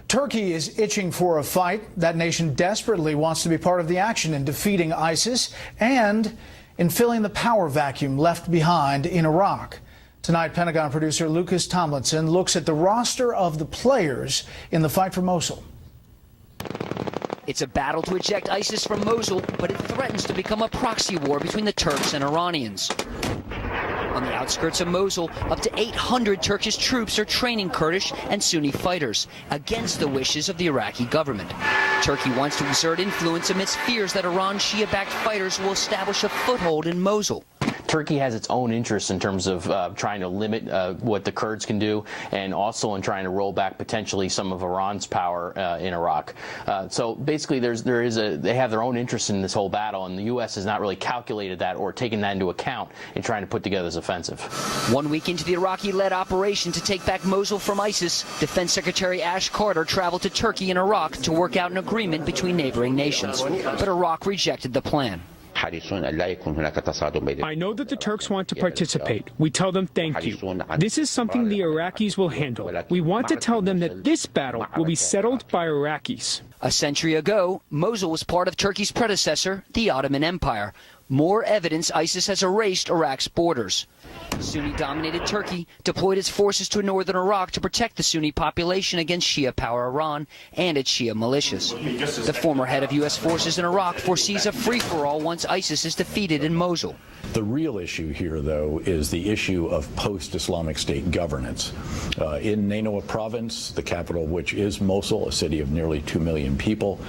Turkey is itching for a fight. That nation desperately wants to be part of the action in defeating ISIS and in filling the power vacuum left behind in Iraq. Tonight, Pentagon producer Lucas Tomlinson looks at the roster of the players in the fight for Mosul. It's a battle to eject ISIS from Mosul, but it threatens to become a proxy war between the Turks and Iranians. On the outskirts of Mosul, up to 800 Turkish troops are training Kurdish and Sunni fighters against the wishes of the Iraqi government. Turkey wants to exert influence amidst fears that Iran's Shia-backed fighters will establish a foothold in Mosul. Turkey has its own interests in terms of trying to limit what the Kurds can do, and also in trying to roll back potentially some of Iran's power in Iraq. So basically, they have their own interests in this whole battle, and the U.S. has not really calculated that or taken that into account in trying to put together this offensive. 1 week into the Iraqi-led operation to take back Mosul from ISIS, Defense Secretary Ash Carter traveled to Turkey and Iraq to work out an agreement between neighboring nations. But Iraq rejected the plan. I know that the Turks want to participate. We tell them thank you. This is something the Iraqis will handle. We want to tell them that this battle will be settled by Iraqis. A century ago, Mosul was part of Turkey's predecessor, the Ottoman Empire. More evidence ISIS has erased Iraq's borders. Sunni-dominated Turkey deployed its forces to northern Iraq to protect the Sunni population against Shia power Iran and its Shia militias. The former head of U.S. forces in Iraq foresees a free-for-all once ISIS is defeated in Mosul. The real issue here, though, is the issue of post-Islamic State governance. In Nineveh province, the capital of which is Mosul, a city of nearly 2 million people,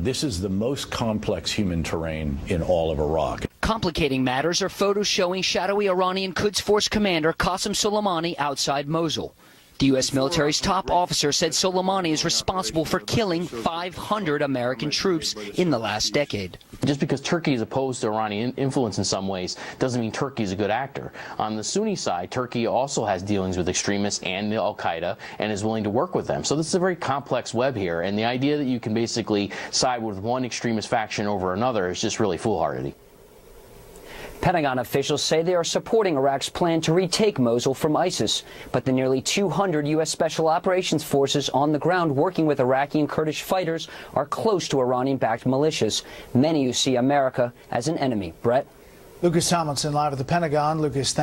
this is the most complex human terrain in all of Iraq. Complicating matters are photos showing shadowy Iranian Quds Force commander Qasem Soleimani outside Mosul. The U.S. military's top officer said Soleimani is responsible for killing 500 American troops in the last decade. Just because Turkey is opposed to Iranian influence in some ways doesn't mean Turkey is a good actor. On the Sunni side, Turkey also has dealings with extremists and al-Qaeda and is willing to work with them. So this is a very complex web here, and the idea that you can basically side with one extremist faction over another is just really foolhardy. Pentagon officials say they are supporting Iraq's plan to retake Mosul from ISIS, but the nearly 200 U.S. Special Operations forces on the ground working with Iraqi and Kurdish fighters are close to Iranian-backed militias, many who see America as an enemy. Brett? Lucas Tomlinson live at the Pentagon. Lucas, thank you.